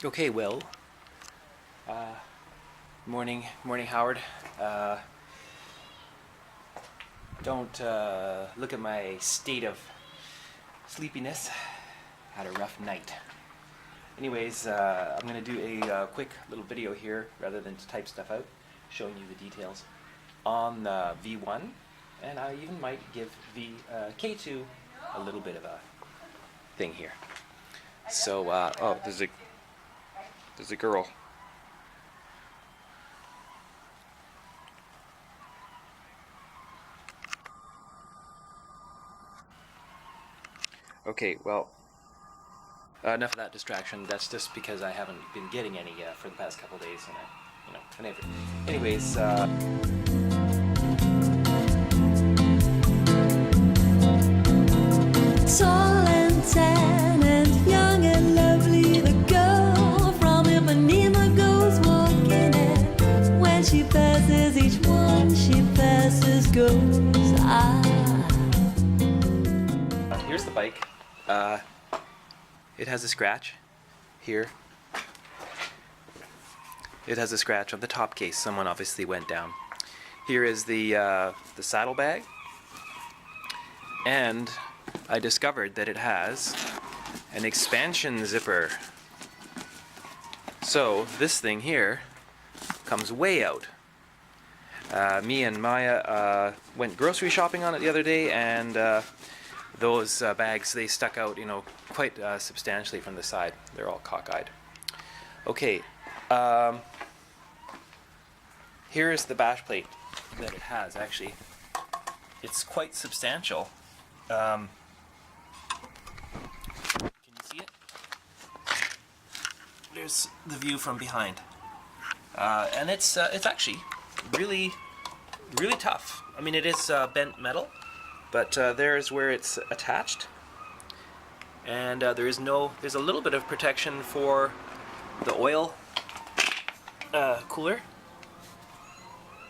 Okay, Will. Morning, Howard. Don't look at my state of sleepiness. Had a rough night. Anyways, I'm going to do a quick little video here, rather than to type stuff out, showing you the details on the V1, and I even might give the K2 a little bit of a thing here. So, oh, there's a girl. Okay, well, enough of that distraction. That's just because I haven't been getting any for the past couple days, and anyways. Tall and tan and young and lovely, the girl from Ipanema goes walking, and when she passes, each one she passes goes, Here's the bike. It has a scratch here. It has a scratch on the top case. Someone obviously went down. Here is the saddlebag, and I discovered that it has an expansion zipper. So this thing here comes way out. Me and Maya went grocery shopping on it the other day, and those bags, they stuck out, quite substantially from the side. They're all cockeyed. Okay, here is the bash plate that it has. Actually, it's quite substantial. Can you see it? There's the view from behind, and it's actually really tough. I mean, it is bent metal, but there's where it's attached, and there's a little bit of protection for the oil cooler.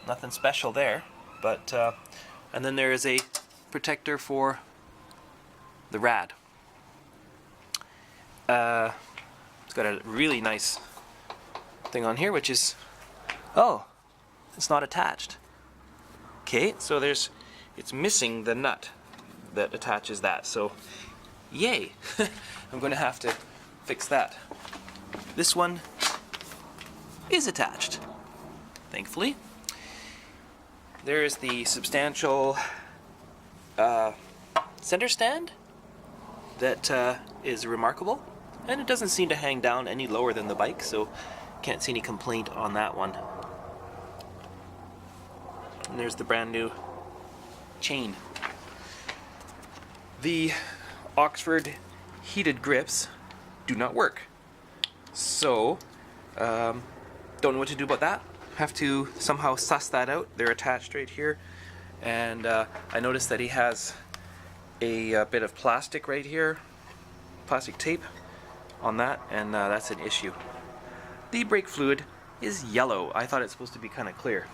Nothing special there, but and then there is a protector for the rad. It's got a really nice thing on here, which is, oh, it's not attached. Okay, so it's missing the nut that attaches that, so yay. I'm going to have to fix that. This one is attached, thankfully. There is the substantial center stand that is remarkable, and it doesn't seem to hang down any lower than the bike, so can't see any complaint on that one. And there's the brand new chain. The Oxford heated grips do not work, so don't know what to do about that. Have to somehow suss that out. They're attached right here, and I noticed that he has a bit of plastic right here, plastic tape on that, and that's an issue. The brake fluid is yellow. I thought it's supposed to be kind of clear.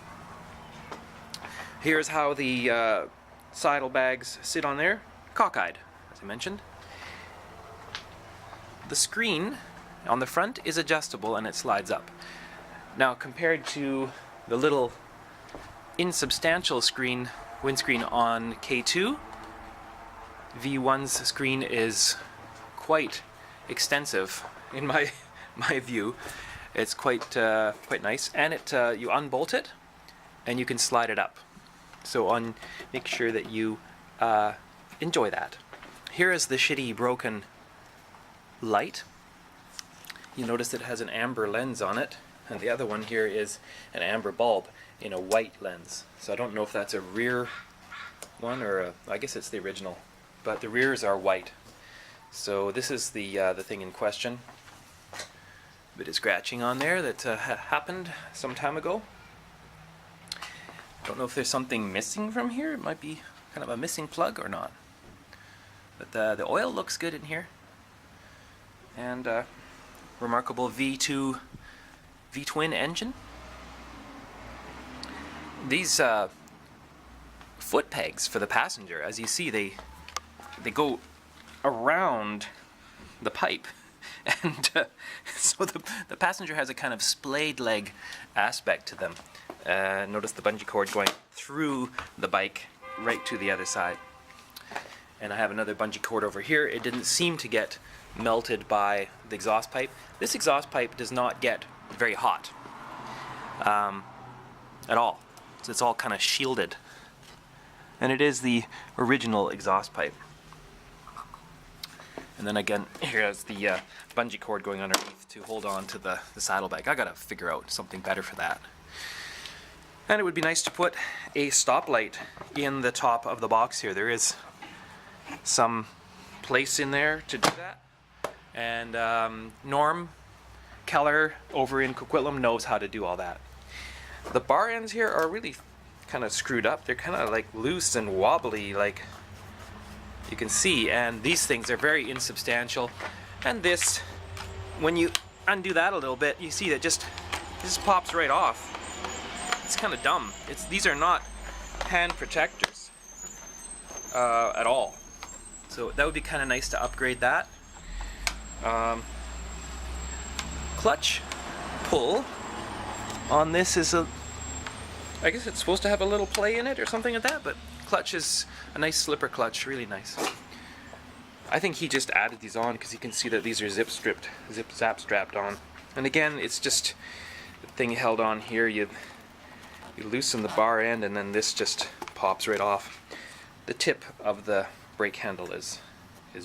Here's how the saddlebags sit on there, cockeyed, as I mentioned. The screen on the front is adjustable and it slides up. Now, compared to the little insubstantial windscreen on K2, V1's screen is quite extensive in my view. It's quite nice, and you unbolt it and you can slide it up. So make sure that you enjoy that. Here is the shitty broken light. You notice it has an amber lens on it, and the other one here is an amber bulb in a white lens. So I don't know if that's a rear one or I guess it's the original, but the rears are white. So this is the thing in question. A bit of scratching on there that happened some time ago. Don't know if there's something missing from here. It might be kind of a missing plug or not. But the oil looks good in here. And remarkable V2 V-twin engine. These foot pegs for the passenger, as you see, they go around the pipe, and so the passenger has a kind of splayed leg aspect to them. Notice the bungee cord going through the bike right to the other side. And I have another bungee cord over here. It didn't seem to get melted by the exhaust pipe. This exhaust pipe does not get very hot at all. So it's all kind of shielded. And it is the original exhaust pipe. And then again, here's the bungee cord going underneath to hold on to the saddlebag. I gotta figure out something better for that. And it would be nice to put a stoplight in the top of the box here. There is some place in there to do that. And Norm Keller over in Coquitlam knows how to do all that. The bar ends here are really kind of screwed up. They're kind of like loose and wobbly, like you can see, and these things are very insubstantial. And this, when you undo that a little bit, you see that this pops right off. It's kind of dumb. These are not hand protectors at all. So that would be kind of nice to upgrade that. Clutch pull on this is I guess it's supposed to have a little play in it or something like that, but clutch is a nice slipper clutch, really nice. I think he just added these on because you can see that these are zap strapped on. And again, it's just the thing held on here. You loosen the bar end and then this just pops right off. The tip of the brake handle is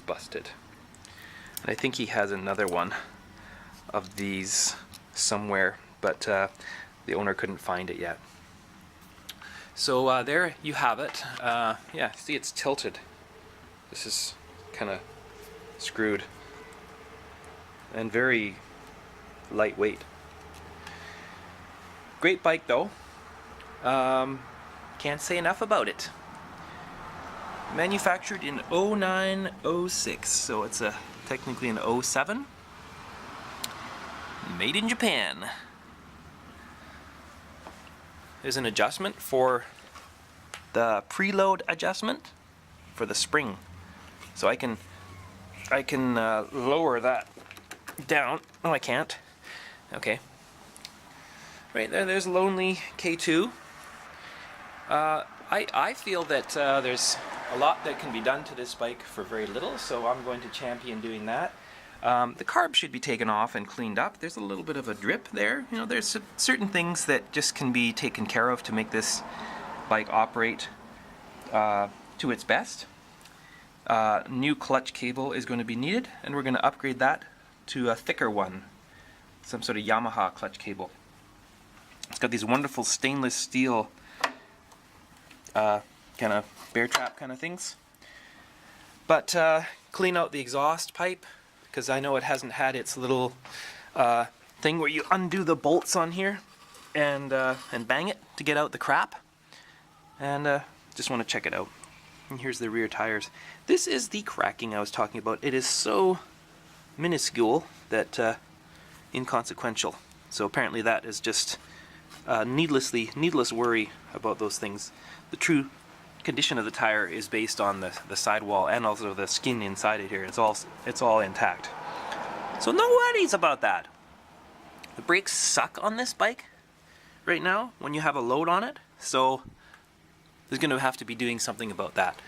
busted. And I think he has another one of these somewhere, but the owner couldn't find it yet. So there you have it. Yeah, see, it's tilted. This is kind of screwed and very lightweight. Great bike though. Can't say enough about it. Manufactured in 0906, so it's technically an 07. Made in Japan. There's an adjustment for the preload adjustment for the spring, so I can lower that down. No, I can't. Okay. Right there, there's Lonely K2. I feel that there's a lot that can be done to this bike for very little, so I'm going to champion doing that. The carb should be taken off and cleaned up. There's a little bit of a drip there. You know, there's certain things that just can be taken care of to make this bike operate to its best. New clutch cable is going to be needed, and we're going to upgrade that to a thicker one, some sort of Yamaha clutch cable. It's got these wonderful stainless steel kind of bear trap kind of things. But clean out the exhaust pipe, because I know it hasn't had its little thing where you undo the bolts on here and bang it to get out the crap. And just want to check it out. And here's the rear tires. This is the cracking I was talking about. It is so minuscule that inconsequential. So apparently that is just needless worry about those things. The true condition of the tire is based on the sidewall and also the skin inside it here. It's all intact. So no worries about that. The brakes suck on this bike right now when you have a load on it, so there's going to have to be doing something about that.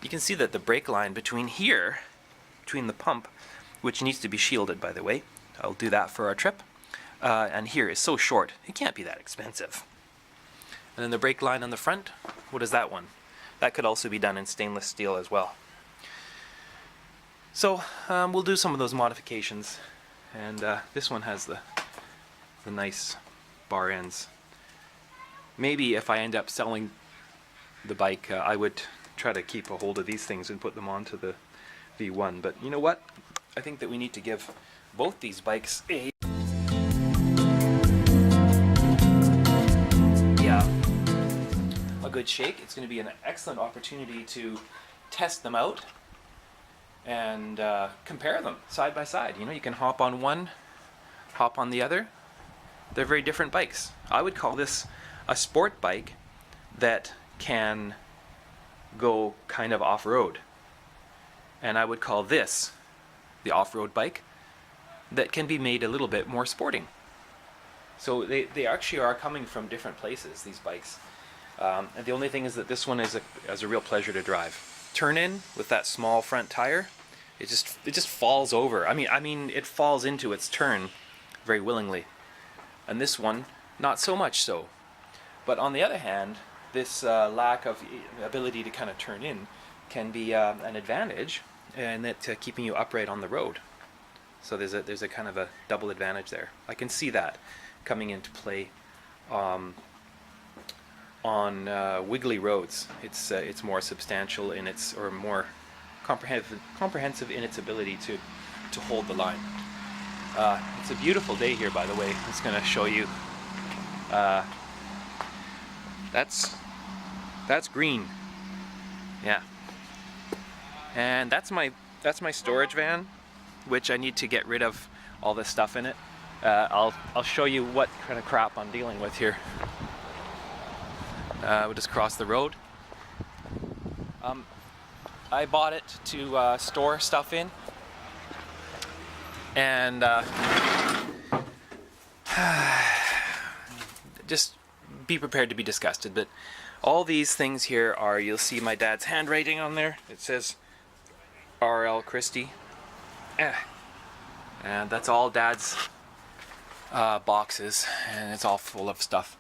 You can see that the brake line between the pump, which needs to be shielded, by the way, I'll do that for our trip, and here is so short, it can't be that expensive. And then the brake line on the front, what is that one? That could also be done in stainless steel as well. So we'll do some of those modifications, and this one has the nice bar ends. Maybe if I end up selling the bike, I would try to keep a hold of these things and put them onto the V1. But you know what? I think that we need to give both these bikes a good shake. It's going to be an excellent opportunity to test them out and compare them side by side. You know, you can hop on one, hop on the other. They're very different bikes. I would call this a sport bike that can go kind of off-road, and I would call this the off-road bike that can be made a little bit more sporting. So they actually are coming from different places, these bikes. And the only thing is that this one is a real pleasure to drive. Turn in with that small front tire, it just falls over. I mean it falls into its turn very willingly. And this one, not so much so. But on the other hand, this lack of ability to kind of turn in can be an advantage, and that keeping you upright on the road. So there's a kind of a double advantage there. I can see that coming into play on wiggly roads. It's more substantial in its, or more comprehensive in its ability to hold the line. It's a beautiful day here, by the way. I'm just going to show you. That's green. Yeah. And that's my storage van, which I need to get rid of all this stuff in it. I'll show you what kind of crap I'm dealing with here. We'll just cross the road. I bought it to store stuff in, and just be prepared to be disgusted. But all these things here are, you'll see my dad's handwriting on there. It says R.L. Christie. And that's all Dad's boxes, and it's all full of stuff.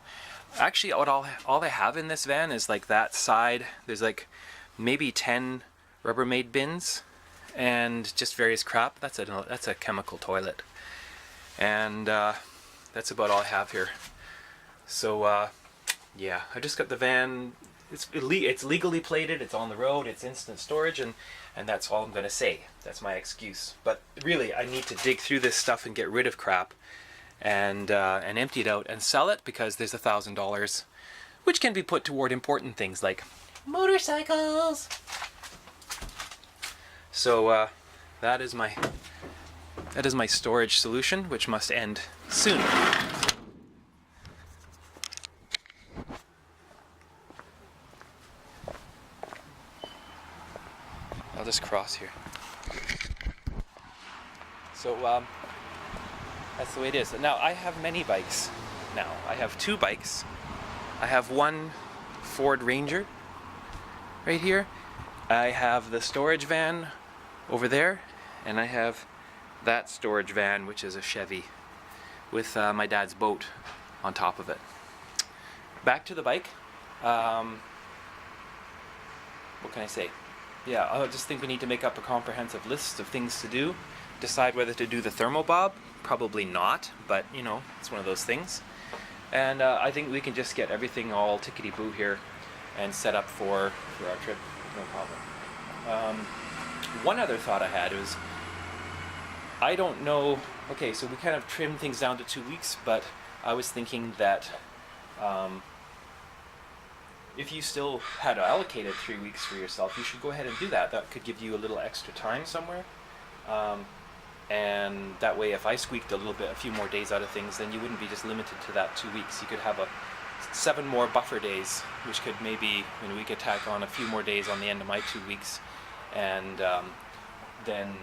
Actually, all I have in this van is like that side. There's like maybe 10 Rubbermaid bins and just various crap. That's a chemical toilet, and that's about all I have here. So yeah, I just got the van. It's legally plated. It's on the road. It's instant storage, and that's all I'm gonna say. That's my excuse. But really, I need to dig through this stuff and get rid of crap, and empty it out and sell it, because there's $1,000, which can be put toward important things like motorcycles. So that is my storage solution, which must end soon. I'll just cross here. So that's the way it is. Now I have many bikes now. I have 2 bikes. I have one Ford Ranger right here. I have the storage van over there, and I have that storage van, which is a Chevy with my dad's boat on top of it. Back to the bike. What can I say? Yeah, I just think we need to make up a comprehensive list of things to do. Decide whether to do the thermobob. Probably not, but you know, it's one of those things. And I think we can just get everything all tickety-boo here and set up for our trip. No problem. One other thought I had was, I don't know, okay, so we kind of trimmed things down to 2 weeks, but I was thinking that if you still had allocated 3 weeks for yourself, you should go ahead and do that. That could give you a little extra time somewhere. And that way, if I squeaked a few more days out of things, then you wouldn't be just limited to that 2 weeks. You could have 7 more buffer days, which could maybe, we could tack on a few more days on the end of my 2 weeks, and then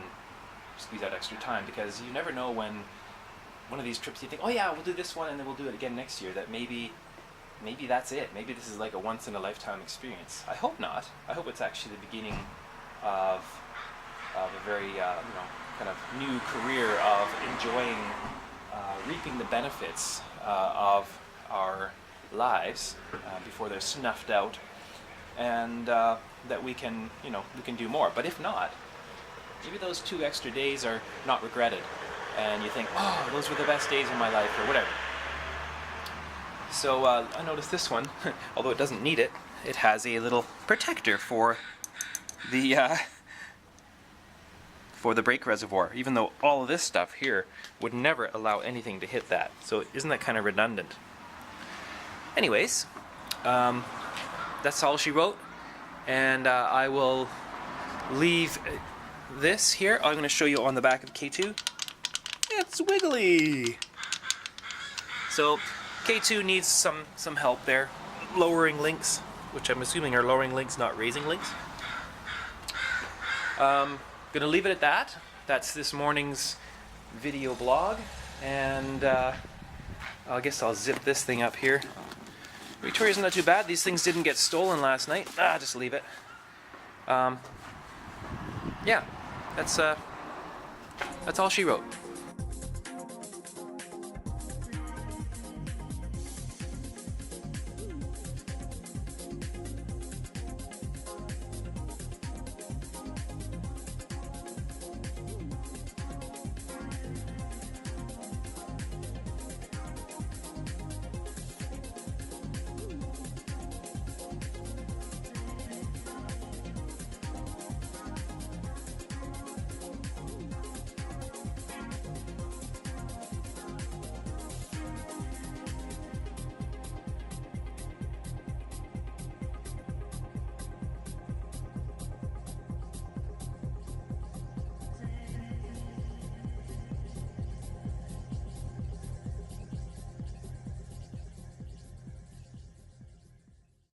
squeeze out extra time, because you never know when one of these trips you think, oh yeah, we'll do this one and then we'll do it again next year, that maybe that's it. Maybe this is like a once in a lifetime experience. I hope not. I hope it's actually the beginning of a very kind of new career of enjoying, reaping the benefits of our lives before they're snuffed out, and that we can do more. But if not, maybe those 2 extra days are not regretted, and you think, oh, those were the best days of my life, or whatever. So I noticed this one, although it doesn't need it, it has a little protector for the brake reservoir, even though all of this stuff here would never allow anything to hit that. So isn't that kind of redundant? Anyways, that's all she wrote, and I will leave this here. I'm going to show you on the back of K2. It's wiggly! So K2 needs some help there, lowering links, which I'm assuming are lowering links, not raising links. Gonna leave it at that. That's this morning's video blog, and I guess I'll zip this thing up here. Victoria's not too bad. These things didn't get stolen last night. Just leave it. Yeah, that's all she wrote.